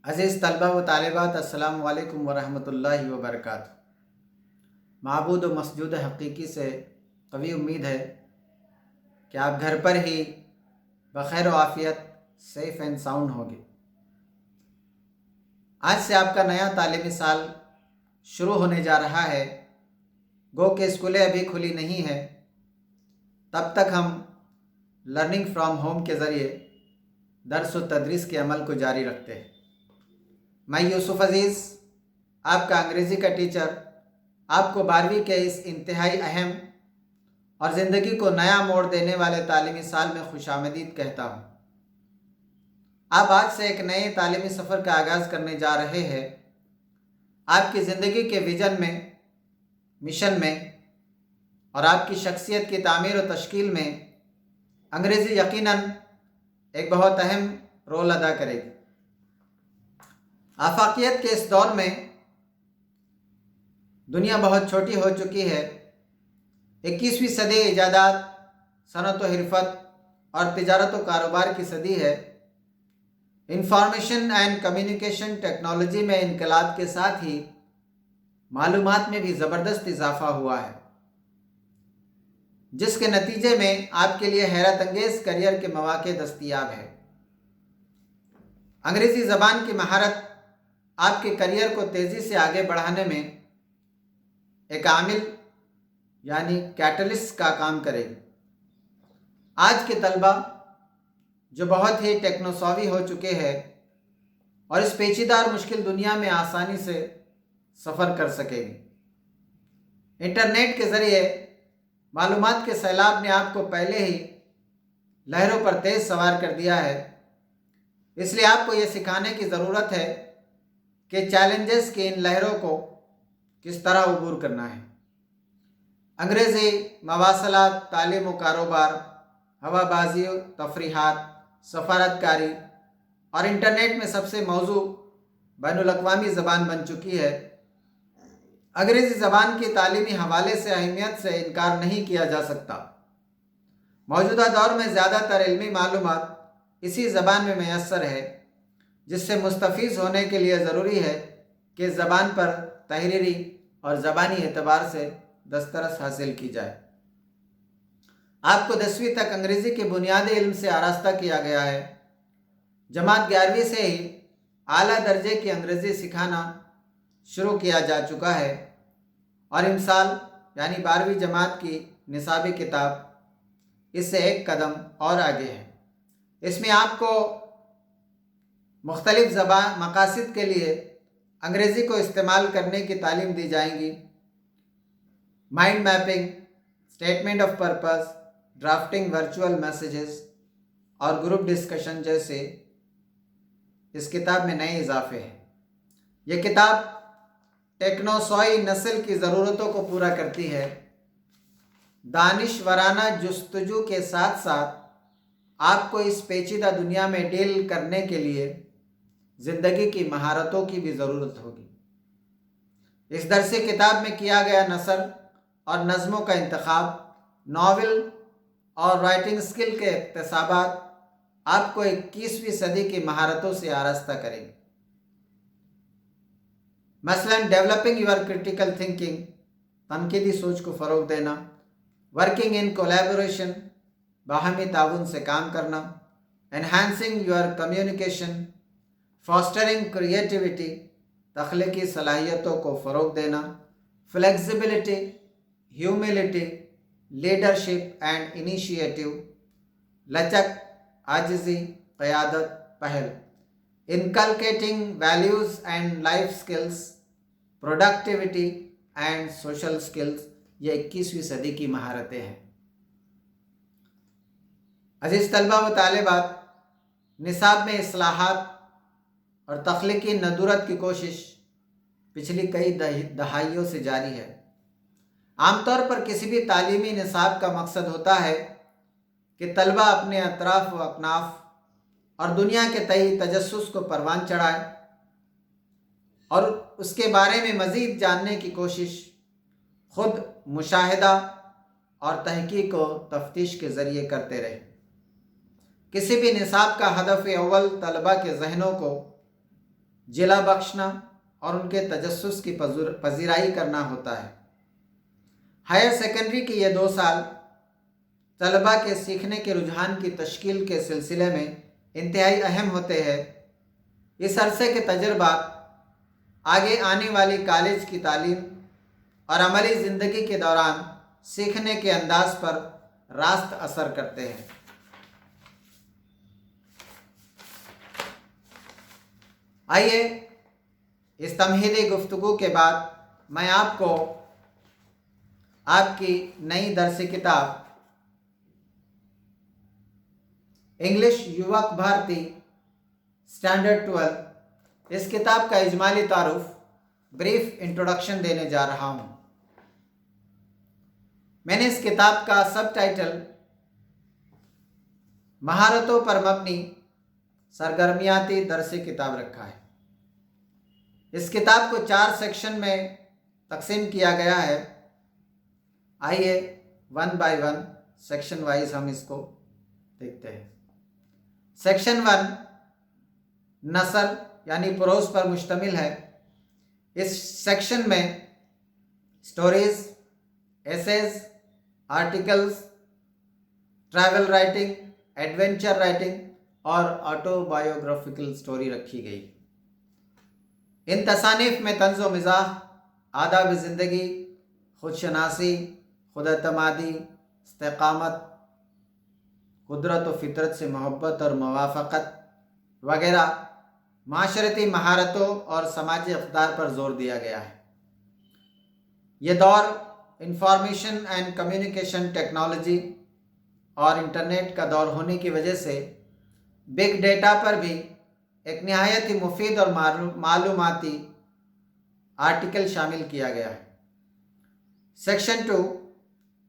عزیز طلبہ و طالبات، السلام علیکم ورحمۃ اللہ وبرکاتہ۔ معبود و مسجود حقیقی سے قوی امید ہے کہ آپ گھر پر ہی بخیر و عافیت، سیف اینڈ ساؤنڈ ہوں گے۔ آج سے آپ کا نیا تعلیمی سال شروع ہونے جا رہا ہے۔ گو کہ اسکولیں ابھی کھلی نہیں ہیں، تب تک ہم لرننگ فرام ہوم کے ذریعے درس و تدریس کے عمل کو جاری رکھتے ہیں۔ میں یوسف عزیز، آپ کا انگریزی کا ٹیچر، آپ کو 12ویں کے اس انتہائی اہم اور زندگی کو نیا موڑ دینے والے تعلیمی سال میں خوش آمدید کہتا ہوں۔ آپ آج سے ایک نئے تعلیمی سفر کا آغاز کرنے جا رہے ہیں۔ آپ کی زندگی کے ویژن میں، مشن میں اور آپ کی شخصیت کی تعمیر و تشکیل میں انگریزی یقیناً ایک بہت اہم رول ادا کرے گی۔ آفاقیت کے اس دور میں دنیا بہت چھوٹی ہو چکی ہے۔ 21ویں صدی ایجادات، صنعت و حرفت اور تجارت و کاروبار کی صدی ہے۔ انفارمیشن اینڈ کمیونیکیشن ٹیکنالوجی میں انقلاب کے ساتھ ہی معلومات میں بھی زبردست اضافہ ہوا ہے، جس کے نتیجے میں آپ کے لیے حیرت انگیز کیریئر کے مواقع دستیاب ہے۔ انگریزی زبان کی مہارت آپ کے کیریئر کو تیزی سے آگے بڑھانے میں ایک عامل یعنی کیٹلسٹ کا کام کرے گی۔ آج کے طلبہ جو بہت ہی ٹیکنوساوی ہو چکے ہیں اور اس پیچیدہ اور مشکل دنیا میں آسانی سے سفر کر سکے گی۔ انٹرنیٹ کے ذریعے معلومات کے سیلاب نے آپ کو پہلے ہی لہروں پر تیز سوار کر دیا ہے، اس لیے آپ کو یہ سکھانے کی ضرورت ہے کہ چیلنجز کی ان لہروں کو کس طرح عبور کرنا ہے۔ انگریزی، مواصلات، تعلیم و کاروبار، ہوا بازی، تفریحات، سفارت کاری اور انٹرنیٹ میں سب سے موزوں بین الاقوامی زبان بن چکی ہے۔ انگریزی زبان کی تعلیمی حوالے سے اہمیت سے انکار نہیں کیا جا سکتا۔ موجودہ دور میں زیادہ تر علمی معلومات اسی زبان میں میسر ہے، جس سے مستفیض ہونے کے لیے ضروری ہے کہ زبان پر تحریری اور زبانی اعتبار سے دسترس حاصل کی جائے۔ آپ کو 10ویں تک انگریزی کے بنیادی علم سے آراستہ کیا گیا ہے۔ جماعت 11ویں سے ہی اعلیٰ درجے کی انگریزی سکھانا شروع کیا جا چکا ہے اور امسال یعنی 12ویں جماعت کی نصابی کتاب اس سے ایک قدم اور آگے ہے۔ اس میں آپ کو مختلف زبان مقاصد کے لیے انگریزی کو استعمال کرنے کی تعلیم دی جائیں گی۔ Mind mapping, statement of purpose, drafting virtual messages اور گروپ ڈسکشن جیسے اس کتاب میں نئے اضافے ہیں۔ یہ کتاب ٹیکنوسوئی نسل کی ضرورتوں کو پورا کرتی ہے۔ دانشورانہ جستجو کے ساتھ ساتھ آپ کو اس پیچیدہ دنیا میں ڈیل کرنے کے لیے زندگی کی مہارتوں کی بھی ضرورت ہوگی۔ اس درس کتاب میں کیا گیا نثر اور نظموں کا انتخاب، ناول اور رائٹنگ سکل کے اکتسابات آپ کو 21ویں صدی کی مہارتوں سے آراستہ کریں گے۔ مثلاً ڈیولپنگ یور کریٹیکل تھنکنگ، تنقیدی سوچ کو فروغ دینا، ورکنگ ان کولیبوریشن، باہمی تعاون سے کام کرنا، enhancing your communication, fostering creativity, تخلیقی صلاحیتوں کو فروغ دینا، flexibility, humility, leadership and initiative, لچک، عاجزی، قیادت، پہل، inculcating values and life skills, productivity and social skills, یہ 21ویں صدی کی مہارتیں ہیں۔ عزیز طلبہ و طالبات، نصاب میں اصلاحات اور تخلیقی ندرت کی کوشش پچھلی کئی دہائیوں سے جاری ہے۔ عام طور پر کسی بھی تعلیمی نصاب کا مقصد ہوتا ہے کہ طلبہ اپنے اطراف و اکناف اور دنیا کے تئیں تجسس کو پروان چڑھائے اور اس کے بارے میں مزید جاننے کی کوشش خود مشاہدہ اور تحقیق و تفتیش کے ذریعے کرتے رہے۔ کسی بھی نصاب کا ہدف اول طلبہ کے ذہنوں کو جلا بخشنا اور ان کے تجسس کی پذیرائی کرنا ہوتا ہے۔ ہائر سیکنڈری کے یہ 2 سال طلباء کے سیکھنے کے رجحان کی تشکیل کے سلسلے میں انتہائی اہم ہوتے ہیں۔ اس عرصے کے تجربات آگے آنے والی کالج کی تعلیم اور عملی زندگی کے دوران سیکھنے کے انداز پر راست اثر کرتے ہیں۔ آئیے اس تمہیدی گفتگو کے بعد میں آپ کو آپ کی نئی درسی کتاب انگلش یووک بھارتی اسٹینڈرڈ 12 اس کتاب کا اجمالی تعارف بریف انٹروڈکشن دینے جا رہا ہوں۔ میں نے اس کتاب کا سب ٹائٹل مہارتوں پر مبنی سرگرمیاتی درسی کتاب رکھا ہے۔ اس کتاب کو 4 سیکشن میں تقسیم کیا گیا ہے۔ آئیے 1 بائی 1 سیکشن وائز ہم اس کو دیکھتے ہیں۔ سیکشن 1 نثر یعنی پروز پر مشتمل ہے۔ اس سیکشن میں stories, essays, articles, travel writing, adventure writing اور آٹو بایوگرافیکل سٹوری رکھی گئی۔ ان تصانیف میں طنز و مزاح، آداب زندگی، خود شناسی، خود اعتمادی، استقامت، قدرت و فطرت سے محبت اور موافقت وغیرہ معاشرتی مہارتوں اور سماجی اقدار پر زور دیا گیا ہے۔ یہ دور انفارمیشن اینڈ کمیونیکیشن ٹیکنالوجی اور انٹرنیٹ کا دور ہونے کی وجہ سے بگ ڈیٹا پر بھی ایک نہایت ہی مفید اور معلوماتی آرٹیکل شامل کیا گیا ہے۔ سیکشن 2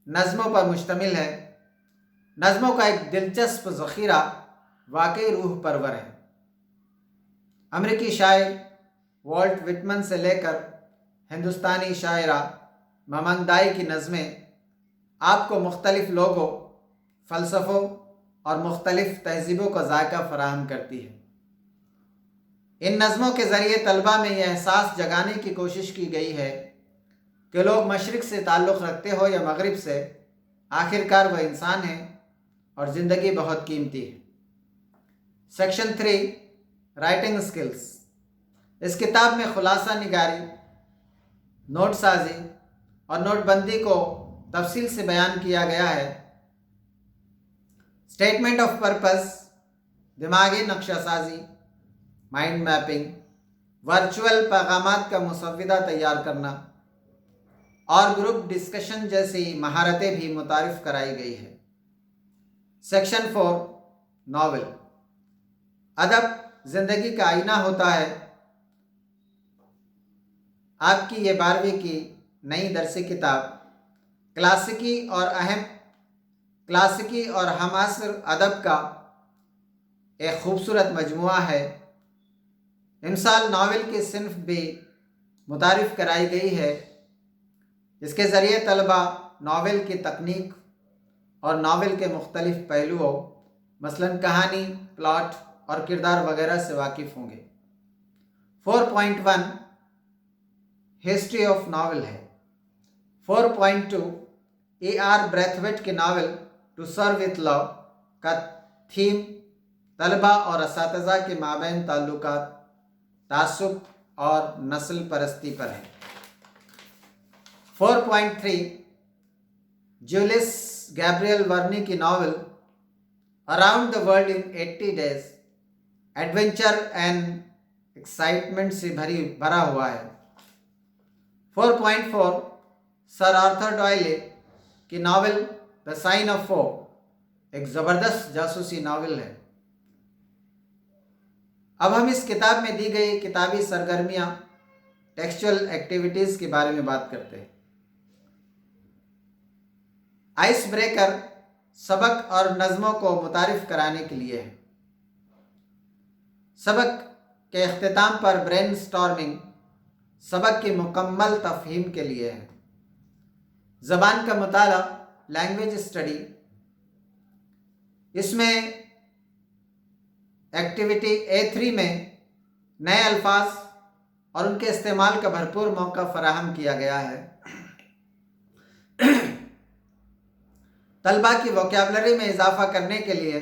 نظموں پر مشتمل ہے۔ نظموں کا ایک دلچسپ ذخیرہ واقعی روح پرور ہے۔ امریکی شاعر والٹ وٹمن سے لے کر ہندوستانی شاعرہ ممنگ دائی کی نظمیں آپ کو مختلف لوگوں، فلسفوں اور مختلف تہذیبوں کا ذائقہ فراہم کرتی ہے۔ ان نظموں کے ذریعے طلباء میں یہ احساس جگانے کی کوشش کی گئی ہے کہ لوگ مشرق سے تعلق رکھتے ہو یا مغرب سے، آخرکار وہ انسان ہیں اور زندگی بہت قیمتی ہے۔ Section 3 writing skills. اس کتاب میں خلاصہ نگاری، نوٹ سازی اور نوٹ بندی کو تفصیل سے بیان کیا گیا ہے۔ اسٹیٹمنٹ آف پرپز، دماغی نقشہ سازی، مائنڈ میپنگ، ورچوئل پیغامات کا مسودہ تیار کرنا اور گروپ ڈسکشن جیسی مہارتیں بھی متعارف کرائی گئی ہے۔ Section 4 novel. ادب زندگی کا آئینہ ہوتا ہے۔ آپ کی یہ 12ویں کی نئی درسی کتاب کلاسیکی اور ہم عصر ادب کا ایک خوبصورت مجموعہ ہے۔ امسال ناول کی صنف بھی متعارف کرائی گئی ہے، جس کے ذریعے طلباء ناول کی تکنیک اور ناول کے مختلف پہلوؤں مثلاً کہانی، پلاٹ اور کردار وغیرہ سے واقف ہوں گے۔ 4.1 ہسٹری آف ناول ہے۔ 4.2 A.R. بریتھویٹ کے ناول ٹو سرو وتھ لو کا تھیم طلباء اور اساتذہ کے مابین تعلقات، تعصب اور نسل پرستی پر ہے۔ 4.3 جولیس گیبریل ورنی کی novel around the world in 80 days adventure and excitement سے بھرا ہوا ہے۔ 4.4 سر آرتھر ڈوائلے کی novel the sign of four ایک زبردست جاسوسی ناول ہے۔ اب ہم اس کتاب میں دی گئی کتابی سرگرمیاں، ٹیکسچول ایکٹیویٹیز کے بارے میں بات کرتے ہیں۔ آئس بریکر سبق اور نظموں کو متعارف کرانے کے لیے ہے۔ سبق کے اختتام پر برین سٹارمنگ سبق کی مکمل تفہیم کے لیے ہے۔ زبان کا مطالعہ، لینگویج اسٹڈی، اس میں ایکٹیویٹی A3 میں نئے الفاظ اور ان کے استعمال کا بھرپور موقع فراہم کیا گیا ہے۔ طلباء کی ووکیبلری میں اضافہ کرنے کے لیے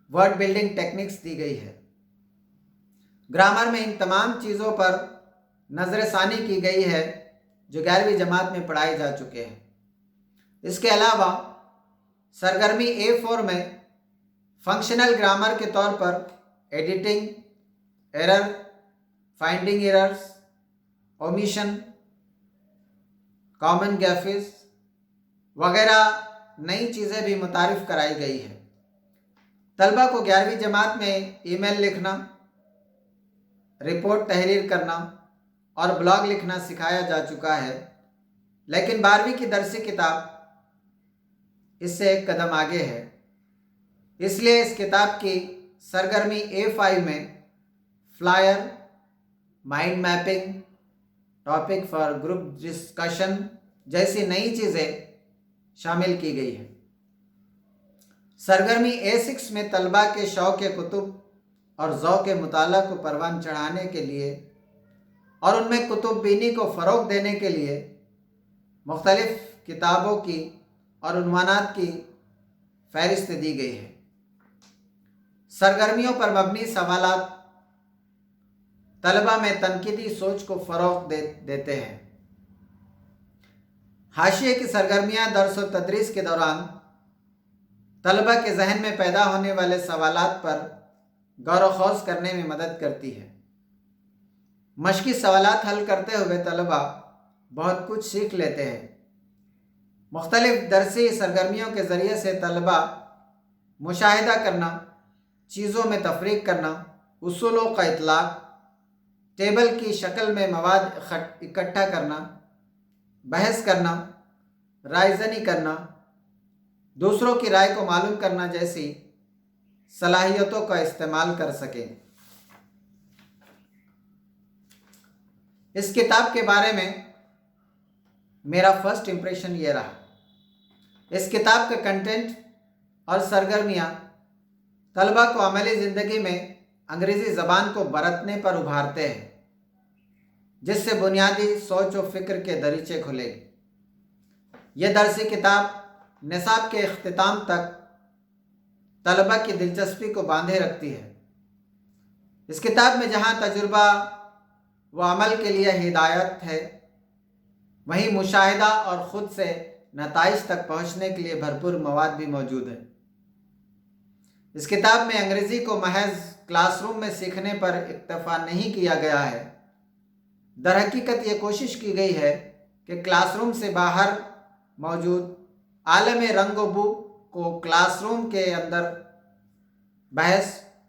ورڈ بلڈنگ ٹیکنکس دی گئی ہے۔ گرامر میں ان تمام چیزوں پر نظر ثانی کی گئی ہے جو 11ویں جماعت میں پڑھائے جا چکے ہیں۔ اس کے علاوہ سرگرمی A4 میں فنکشنل گرامر کے طور پر editing, error, finding errors, omission, common gaffes وغیرہ نئی چیزیں بھی متعارف کرائی گئی ہے۔ طلباء کو 11ویں جماعت میں ای میل لکھنا، رپورٹ تحریر کرنا اور بلاگ لکھنا سکھایا جا چکا ہے، لیکن 12ویں کی درسی کتاب اس سے ایک قدم آگے ہے۔ اس لیے اس کتاب کی سرگرمی A5 میں flyer, mind mapping, topic for group discussion جیسی نئی چیزیں شامل کی گئی ہیں۔ سرگرمی A6 میں طلباء کے شوق کتب اور ذوق مطالعہ کو پروان چڑھانے کے لیے اور ان میں کتب بینی کو فروغ دینے کے لیے مختلف کتابوں کی اور عنوانات کی فہرست دی گئی ہے۔ سرگرمیوں پر مبنی سوالات طلباء میں تنقیدی سوچ کو فروغ دیتے ہیں۔ حاشیے کی سرگرمیاں درس و تدریس کے دوران طلباء کے ذہن میں پیدا ہونے والے سوالات پر غور و خوض کرنے میں مدد کرتی ہے۔ مشقی سوالات حل کرتے ہوئے طلباء بہت کچھ سیکھ لیتے ہیں۔ مختلف درسی سرگرمیوں کے ذریعے سے طلباء مشاہدہ کرنا، چیزوں میں تفریق کرنا، اصولوں کا اطلاق، ٹیبل کی شکل میں مواد اکٹھا کرنا، بحث کرنا، رائے زنی کرنا، دوسروں کی رائے کو معلوم کرنا جیسی صلاحیتوں کا استعمال کر سکیں۔ اس کتاب کے بارے میں میرا فرسٹ امپریشن یہ رہا۔ اس کتاب کا کنٹینٹ اور سرگرمیاں طلباء کو عملی زندگی میں انگریزی زبان کو برتنے پر ابھارتے ہیں، جس سے بنیادی سوچ و فکر کے دریچے کھلے۔ یہ درسی کتاب نصاب کے اختتام تک طلباء کی دلچسپی کو باندھے رکھتی ہے۔ اس کتاب میں جہاں تجربہ و عمل کے لیے ہدایت ہے، وہیں مشاہدہ اور خود سے نتائج تک پہنچنے کے لیے بھرپور مواد بھی موجود ہے۔ اس کتاب میں انگریزی کو محض کلاس روم میں سیکھنے پر اکتفا نہیں کیا گیا ہے۔ در حقیقت یہ کوشش کی گئی ہے کہ کلاس روم سے باہر موجود عالم رنگ و بو کو کلاس روم کے اندر بحث،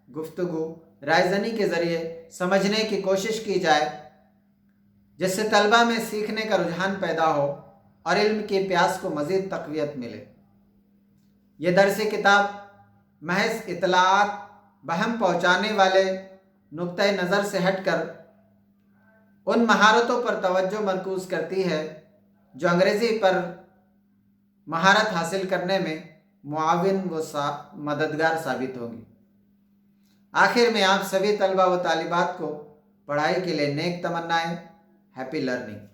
گفتگو، رائے زنی کے ذریعے سمجھنے کی کوشش کی جائے، جس سے طلباء میں سیکھنے کا رجحان پیدا ہو اور علم کی پیاس کو مزید تقویت ملے۔ یہ درسی کتاب محض اطلاعات بہم پہنچانے والے نقطۂ نظر سے ہٹ کر ان مہارتوں پر توجہ مرکوز کرتی ہے جو انگریزی پر مہارت حاصل کرنے میں معاون و مددگار ثابت ہوگی۔ آخر میں آپ سبھی طلباء و طالبات کو پڑھائی کے لیے نیک تمنائیں۔ Happy learning.